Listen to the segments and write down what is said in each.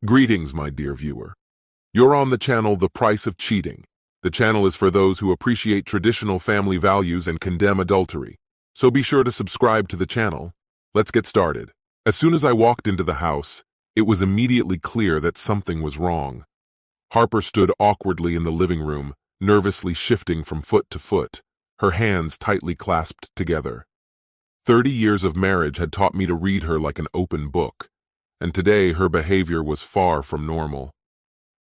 Greetings, my dear viewer. You're on the channel The Price of Cheating. The channel is for those who appreciate traditional family values and condemn adultery. So be sure to subscribe to the channel. Let's get started. As soon as I walked into the house, it was immediately clear that something was wrong. Harper stood awkwardly in the living room, nervously shifting from foot to foot, her hands tightly clasped together. 30 years of marriage had taught me to read her like an open book, and today her behavior was far from normal.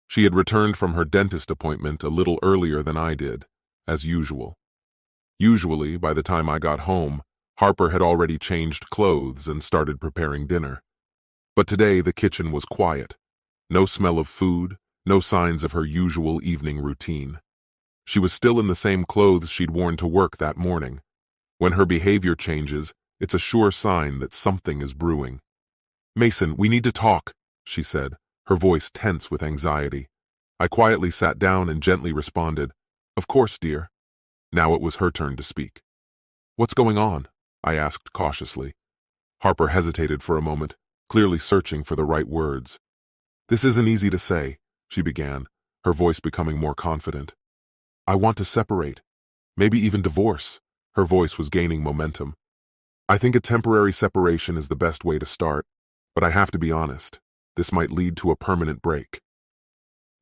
She had returned from her dentist appointment a little earlier than I did, as usual. Usually, by the time I got home, Harper had already changed clothes and started preparing dinner. But today the kitchen was quiet. No smell of food, no signs of her usual evening routine. She was still in the same clothes she'd worn to work that morning. When her behavior changes, it's a sure sign that something is brewing. "Mason, we need to talk," she said, her voice tense with anxiety. I quietly sat down and gently responded, "Of course, dear." Now it was her turn to speak. "What's going on?" I asked cautiously. Harper hesitated for a moment, clearly searching for the right words. "This isn't easy to say," she began, her voice becoming more confident. "I want to separate, maybe even divorce." Her voice was gaining momentum. "I think a temporary separation is the best way to start, but I have to be honest. This might lead to a permanent break."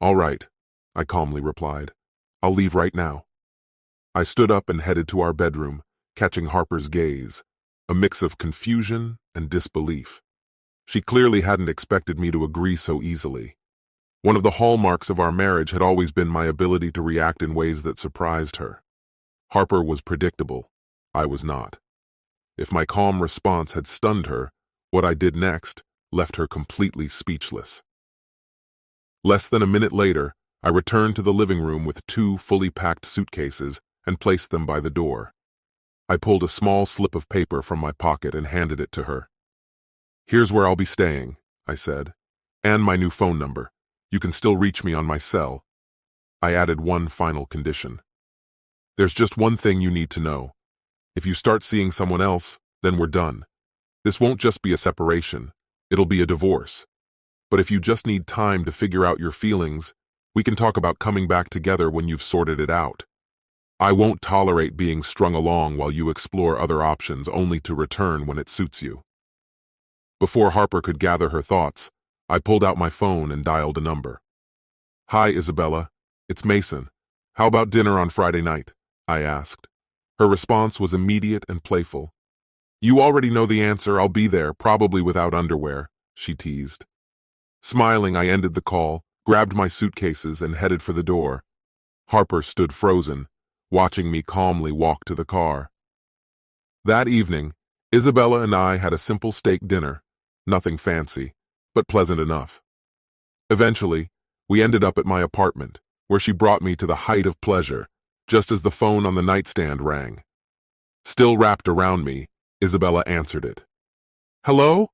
"All right," I calmly replied. "I'll leave right now." I stood up and headed to our bedroom, catching Harper's gaze, a mix of confusion and disbelief. She clearly hadn't expected me to agree so easily. One of the hallmarks of our marriage had always been my ability to react in ways that surprised her. Harper was predictable. I was not. If my calm response had stunned her, what I did next left her completely speechless. Less than a minute later, I returned to the living room with 2 fully packed suitcases and placed them by the door. I pulled a small slip of paper from my pocket and handed it to her. "Here's where I'll be staying," I said, "and my new phone number. You can still reach me on my cell." I added one final condition. "There's just one thing you need to know. If you start seeing someone else, then we're done. This won't just be a separation. It'll be a divorce. But if you just need time to figure out your feelings, we can talk about coming back together when you've sorted it out. I won't tolerate being strung along while you explore other options only to return when it suits you." Before Harper could gather her thoughts, I pulled out my phone and dialed a number. "Hi, Isabella. It's Mason. How about dinner on Friday night?" I asked. Her response was immediate and playful. "You already know the answer. I'll be there, probably without underwear," she teased. Smiling, I ended the call, grabbed my suitcases, and headed for the door. Harper stood frozen, watching me calmly walk to the car. That evening, Isabella and I had a simple steak dinner, nothing fancy, but pleasant enough. Eventually, we ended up at my apartment, where she brought me to the height of pleasure, just as the phone on the nightstand rang. Still wrapped around me, Isabella answered it. "Hello?"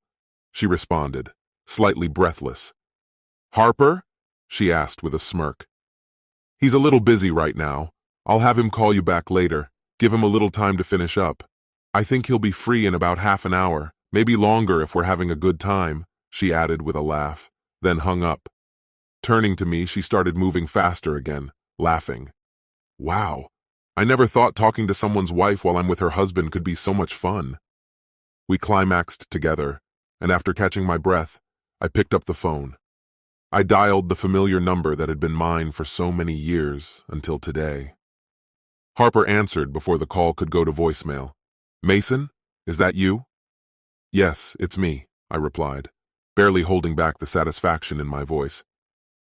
she responded, slightly breathless. "Harper?" she asked with a smirk. "He's a little busy right now. I'll have him call you back later. Give him a little time to finish up. I think he'll be free in about half an hour, maybe longer if we're having a good time," she added with a laugh, then hung up. Turning to me, she started moving faster again, laughing. "Wow, I never thought talking to someone's wife while I'm with her husband could be so much fun." We climaxed together, and after catching my breath, I picked up the phone. I dialed the familiar number that had been mine for so many years until today. Harper answered before the call could go to voicemail. "Mason, is that you?" "Yes, it's me," I replied, barely holding back the satisfaction in my voice.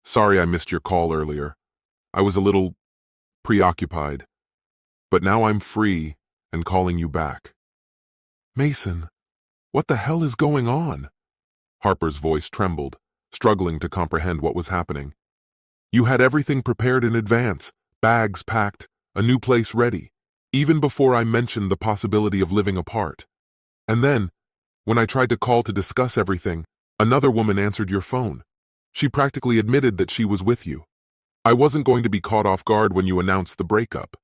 "Sorry I missed your call earlier. I was a little preoccupied. But now I'm free and calling you back." "Mason, what the hell is going on?" Harper's voice trembled, struggling to comprehend what was happening. "You had everything prepared in advance, bags packed, a new place ready, even before I mentioned the possibility of living apart. And then, when I tried to call to discuss everything, another woman answered your phone. She practically admitted that she was with you. I wasn't going to be caught off guard when you announced the breakup."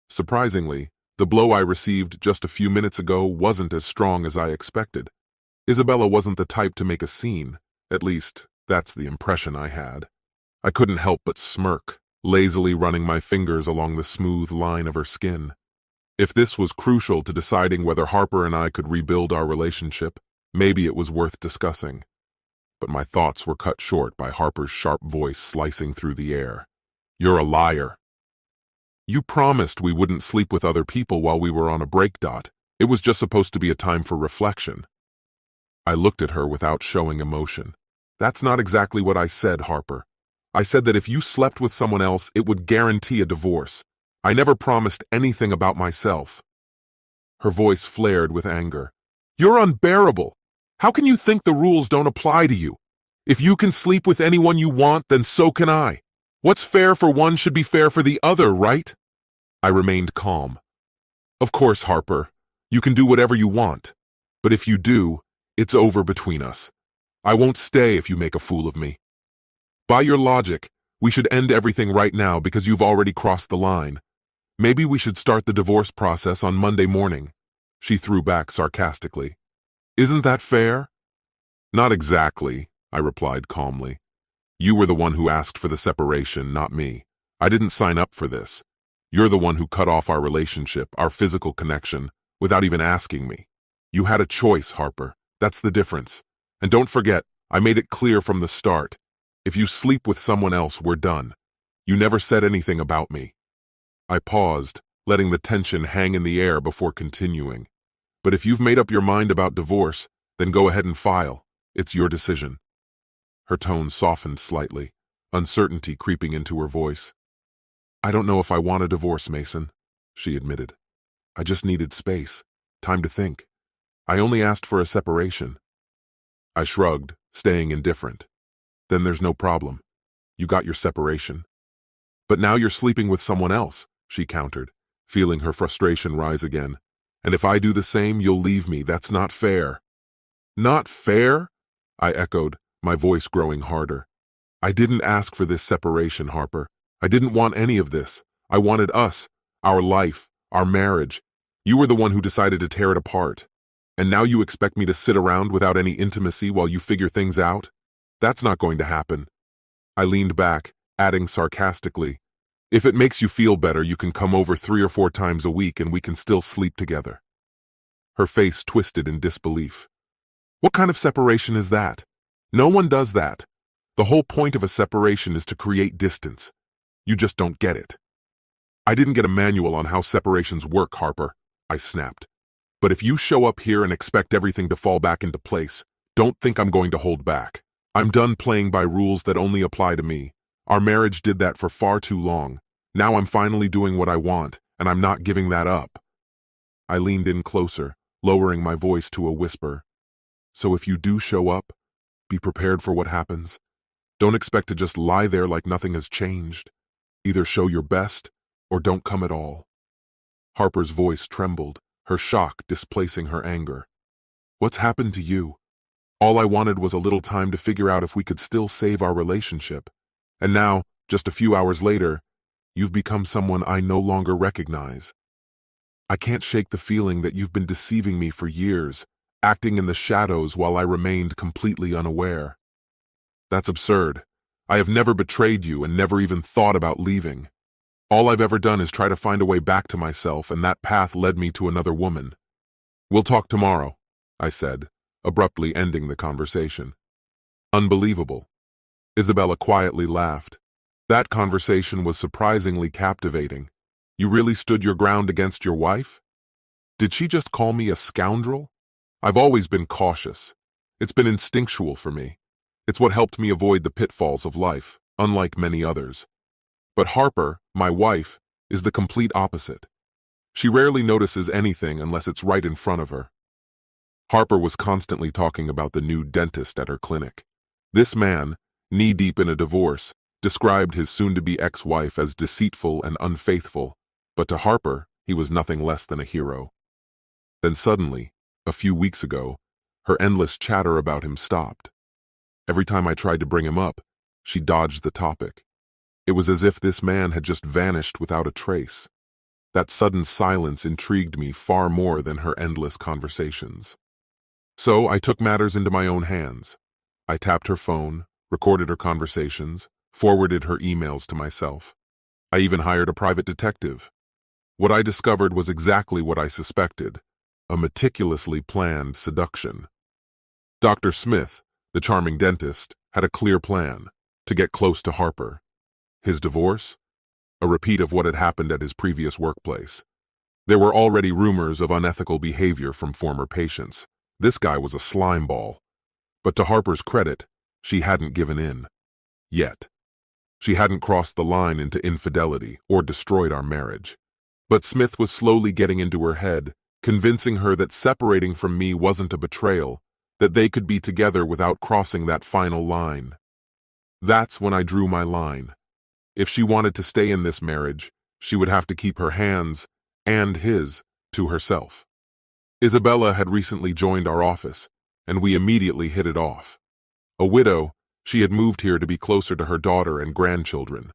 Surprisingly, the blow I received just a few minutes ago wasn't as strong as I expected. Isabella wasn't the type to make a scene, at least, That's the impression I had. I couldn't help but smirk, lazily running my fingers along the smooth line of her skin. If this was crucial to deciding whether Harper and I could rebuild our relationship, maybe it was worth discussing. But my thoughts were cut short by Harper's sharp voice slicing through the air. "You're a liar. You promised we wouldn't sleep with other people while we were on a break. It was just supposed to be a time for reflection." I looked at her without showing emotion. "That's not exactly what I said, Harper. I said that if you slept with someone else, it would guarantee a divorce. I never promised anything about myself." Her voice flared with anger. "You're unbearable. How can you think the rules don't apply to you? If you can sleep with anyone you want, then so can I. What's fair for one should be fair for the other, right?" I remained calm. "Of course, Harper, you can do whatever you want. But if you do, it's over between us. I won't stay if you make a fool of me. By your logic, we should end everything right now because you've already crossed the line. Maybe we should start the divorce process on Monday morning," she threw back sarcastically. "Isn't that fair?" "Not exactly," I replied calmly. "You were the one who asked for the separation, not me. I didn't sign up for this. You're the one who cut off our relationship, our physical connection, without even asking me. You had a choice, Harper. That's the difference. And don't forget, I made it clear from the start. If you sleep with someone else, we're done. You never said anything about me." I paused, letting the tension hang in the air before continuing. "But if you've made up your mind about divorce, then go ahead and file. It's your decision." Her tone softened slightly, uncertainty creeping into her voice. "I don't know if I want a divorce, Mason," she admitted. "I just needed space, time to think. I only asked for a separation." I shrugged, staying indifferent. "Then there's no problem. You got your separation." "But now you're sleeping with someone else," she countered, feeling her frustration rise again. "And if I do the same, you'll leave me. That's not fair." "Not fair?" I echoed, my voice growing harder. "I didn't ask for this separation, Harper. I didn't want any of this. I wanted us, our life, our marriage. You were the one who decided to tear it apart. And now you expect me to sit around without any intimacy while you figure things out? That's not going to happen." I leaned back, adding sarcastically, "If it makes you feel better, you can come over 3 or 4 times a week and we can still sleep together." Her face twisted in disbelief. "What kind of separation is that? No one does that. The whole point of a separation is to create distance. You just don't get it." "I didn't get a manual on how separations work, Harper," I snapped. "But if you show up here and expect everything to fall back into place, don't think I'm going to hold back. I'm done playing by rules that only apply to me. Our marriage did that for far too long. Now I'm finally doing what I want, and I'm not giving that up." I leaned in closer, lowering my voice to a whisper. "So if you do show up, be prepared for what happens. Don't expect to just lie there like nothing has changed. Either show your best, or don't come at all." Harper's voice trembled, her shock displacing her anger. "What's happened to you? All I wanted was a little time to figure out if we could still save our relationship. And now, just a few hours later, you've become someone I no longer recognize. I can't shake the feeling that you've been deceiving me for years, acting in the shadows while I remained completely unaware. That's absurd. I have never betrayed you and never even thought about leaving. All I've ever done is try to find a way back to myself, and that path led me to another woman. We'll talk tomorrow," I said, abruptly ending the conversation. "Unbelievable." Isabella quietly laughed. "That conversation was surprisingly captivating. You really stood your ground against your wife? Did she just call me a scoundrel? I've always been cautious. It's been instinctual for me. It's what helped me avoid the pitfalls of life, unlike many others. But Harper, my wife, is the complete opposite. She rarely notices anything unless it's right in front of her." Harper was constantly talking about the new dentist at her clinic. This man, knee-deep in a divorce, described his soon-to-be ex-wife as deceitful and unfaithful, but to Harper, he was nothing less than a hero. Then suddenly, a few weeks ago, her endless chatter about him stopped. Every time I tried to bring him up, she dodged the topic. It was as if this man had just vanished without a trace. That sudden silence intrigued me far more than her endless conversations. So I took matters into my own hands. I tapped her phone, recorded her conversations, forwarded her emails to myself. I even hired a private detective. What I discovered was exactly what I suspected, a meticulously planned seduction. Dr. Smith, the charming dentist, had a clear plan to get close to Harper. His divorce? A repeat of what had happened at his previous workplace. There were already rumors of unethical behavior from former patients. This guy was a slimeball. But to Harper's credit, she hadn't given in. Yet. She hadn't crossed the line into infidelity or destroyed our marriage. But Smith was slowly getting into her head, convincing her that separating from me wasn't a betrayal, that they could be together without crossing that final line. That's when I drew my line. If she wanted to stay in this marriage, she would have to keep her hands, and his, to herself. Isabella had recently joined our office, and we immediately hit it off. A widow, she had moved here to be closer to her daughter and grandchildren.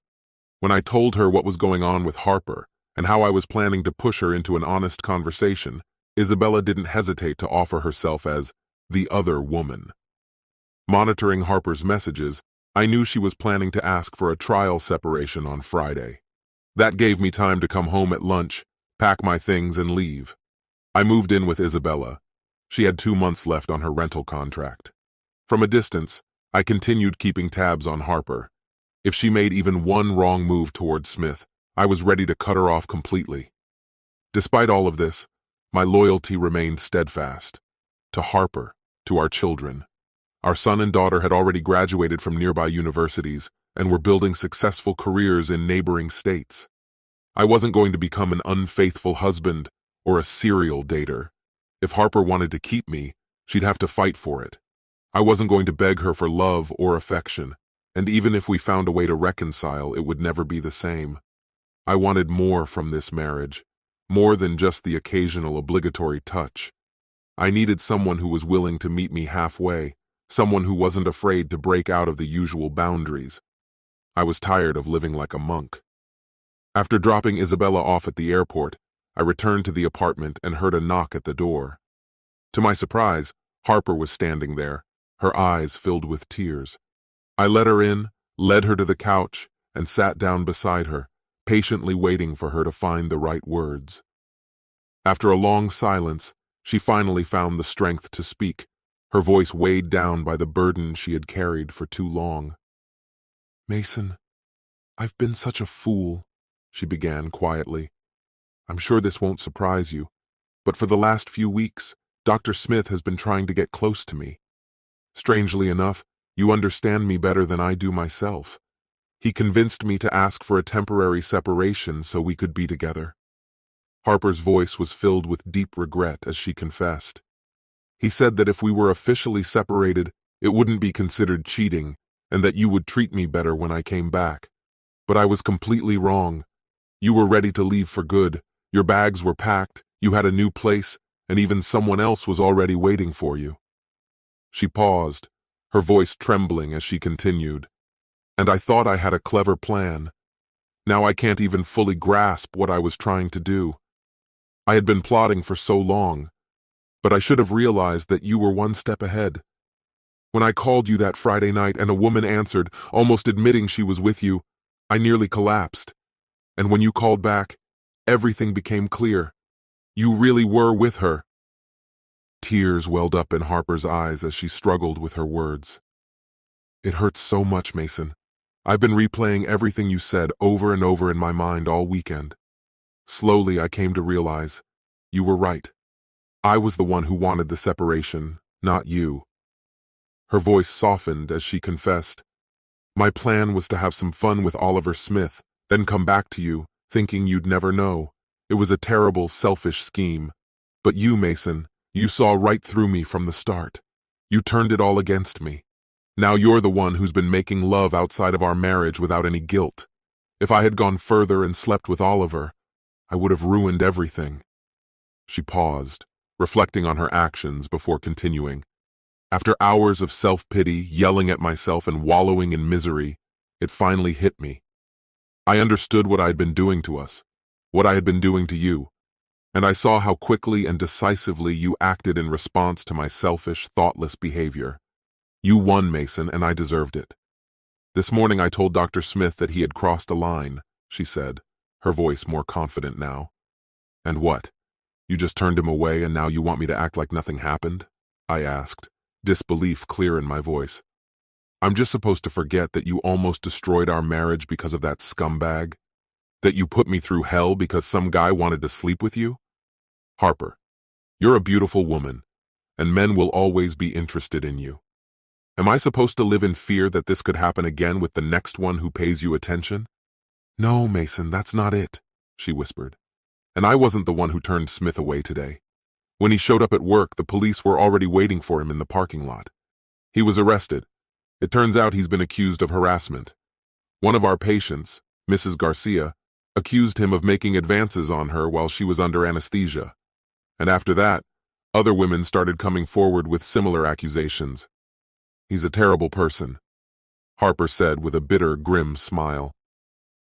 When I told her what was going on with Harper and how I was planning to push her into an honest conversation, Isabella didn't hesitate to offer herself as the other woman. Monitoring Harper's messages, I knew she was planning to ask for a trial separation on Friday. That gave me time to come home at lunch, pack my things, and leave. I moved in with Isabella. She had 2 months left on her rental contract. From a distance, I continued keeping tabs on Harper. If she made even one wrong move toward Smith, I was ready to cut her off completely. Despite all of this, my loyalty remained steadfast. To Harper, to our children. Our son and daughter had already graduated from nearby universities and were building successful careers in neighboring states. I wasn't going to become an unfaithful husband or a serial dater. If Harper wanted to keep me, she'd have to fight for it. I wasn't going to beg her for love or affection, and even if we found a way to reconcile, it would never be the same. I wanted more from this marriage, more than just the occasional obligatory touch. I needed someone who was willing to meet me halfway, someone who wasn't afraid to break out of the usual boundaries. I was tired of living like a monk. After dropping Isabella off at the airport, I returned to the apartment and heard a knock at the door. To my surprise, Harper was standing there, her eyes filled with tears. I let her in, led her to the couch, and sat down beside her, patiently waiting for her to find the right words. After a long silence, she finally found the strength to speak, her voice weighed down by the burden she had carried for too long. "Mason, I've been such a fool," she began quietly. "I'm sure this won't surprise you, but for the last few weeks, Dr. Smith has been trying to get close to me. Strangely enough, you understand me better than I do myself. He convinced me to ask for a temporary separation so we could be together." Harper's voice was filled with deep regret as she confessed. "He said that if we were officially separated, it wouldn't be considered cheating, and that you would treat me better when I came back. But I was completely wrong. You were ready to leave for good. Your bags were packed, you had a new place, and even someone else was already waiting for you." She paused, her voice trembling as she continued. "And I thought I had a clever plan. Now I can't even fully grasp what I was trying to do. I had been plotting for so long, but I should have realized that you were one step ahead. When I called you that Friday night and a woman answered, almost admitting she was with you, I nearly collapsed. And when you called back, everything became clear. You really were with her." Tears welled up in Harper's eyes as she struggled with her words. "It hurts so much, Mason. I've been replaying everything you said over and over in my mind all weekend. Slowly, I came to realize you were right. I was the one who wanted the separation, not you." Her voice softened as she confessed, "My plan was to have some fun with Oliver Smith, then come back to you, thinking you'd never know. It was a terrible, selfish scheme. But you, Mason, you saw right through me from the start. You turned it all against me. Now you're the one who's been making love outside of our marriage without any guilt. If I had gone further and slept with Oliver, I would have ruined everything." She paused, reflecting on her actions before continuing. "After hours of self-pity, yelling at myself and wallowing in misery, it finally hit me. I understood what I'd been doing to us, what I had been doing to you, and I saw how quickly and decisively you acted in response to my selfish, thoughtless behavior. You won, Mason, and I deserved it. This morning I told Dr. Smith that he had crossed a line, she said, her voice more confident now. And what? You just turned him away and now you want me to act like nothing happened? I asked, disbelief clear in my voice. I'm just supposed to forget that you almost destroyed our marriage because of that scumbag? That you put me through hell because some guy wanted to sleep with you? Harper, you're a beautiful woman, and men will always be interested in you. Am I supposed to live in fear that this could happen again with the next one who pays you attention? No, Mason, that's not it, she whispered. And I wasn't the one who turned Smith away today. When he showed up at work, the police were already waiting for him in the parking lot. He was arrested. It turns out he's been accused of harassment. One of our patients, Mrs. Garcia, accused him of making advances on her while she was under anesthesia. And after that, other women started coming forward with similar accusations. He's a terrible person, Harper said with a bitter, grim smile.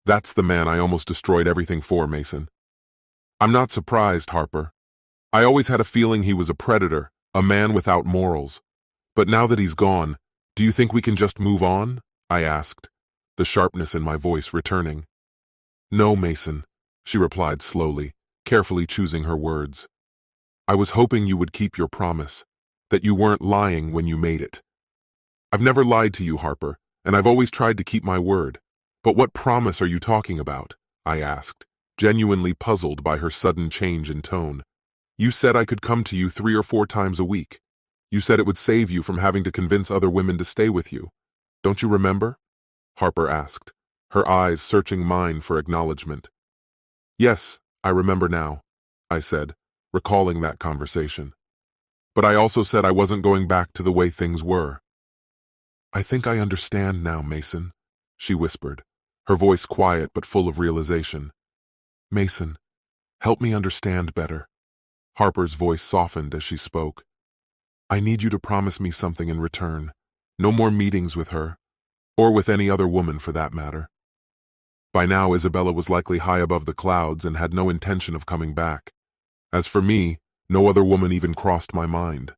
That's the man I almost destroyed everything for, Mason. I'm not surprised, Harper. I always had a feeling he was a predator, a man without morals. But now that he's gone, do you think we can just move on? I asked, the sharpness in my voice returning. No, Mason, she replied slowly, carefully choosing her words. I was hoping you would keep your promise, that you weren't lying when you made it. I've never lied to you, Harper, and I've always tried to keep my word. But what promise are you talking about? I asked, genuinely puzzled by her sudden change in tone. You said I could come to you 3 or 4 times a week. You said it would save you from having to convince other women to stay with you. Don't you remember? Harper asked, her eyes searching mine for acknowledgement. Yes, I remember now, I said, recalling that conversation. But I also said I wasn't going back to the way things were. I think I understand now, Mason, she whispered, her voice quiet but full of realization. Mason, help me understand better. Harper's voice softened as she spoke. I need you to promise me something in return. No more meetings with her, or with any other woman for that matter. By now, Isabella was likely high above the clouds and had no intention of coming back. As for me, no other woman even crossed my mind.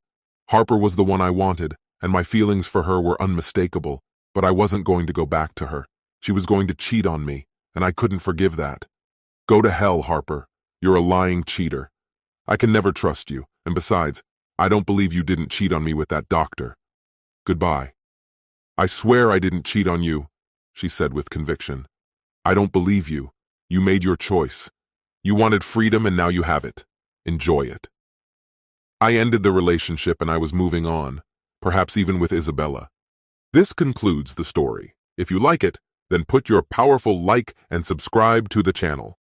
Harper was the one I wanted, and my feelings for her were unmistakable, but I wasn't going to go back to her. She was going to cheat on me, and I couldn't forgive that. Go to hell, Harper. You're a lying cheater. I can never trust you, and besides, I don't believe you didn't cheat on me with that doctor. Goodbye. I swear I didn't cheat on you, she said with conviction. I don't believe you. You made your choice. You wanted freedom and now you have it. Enjoy it. I ended the relationship and I was moving on, perhaps even with Isabella. This concludes the story. If you like it, then put your powerful like and subscribe to the channel.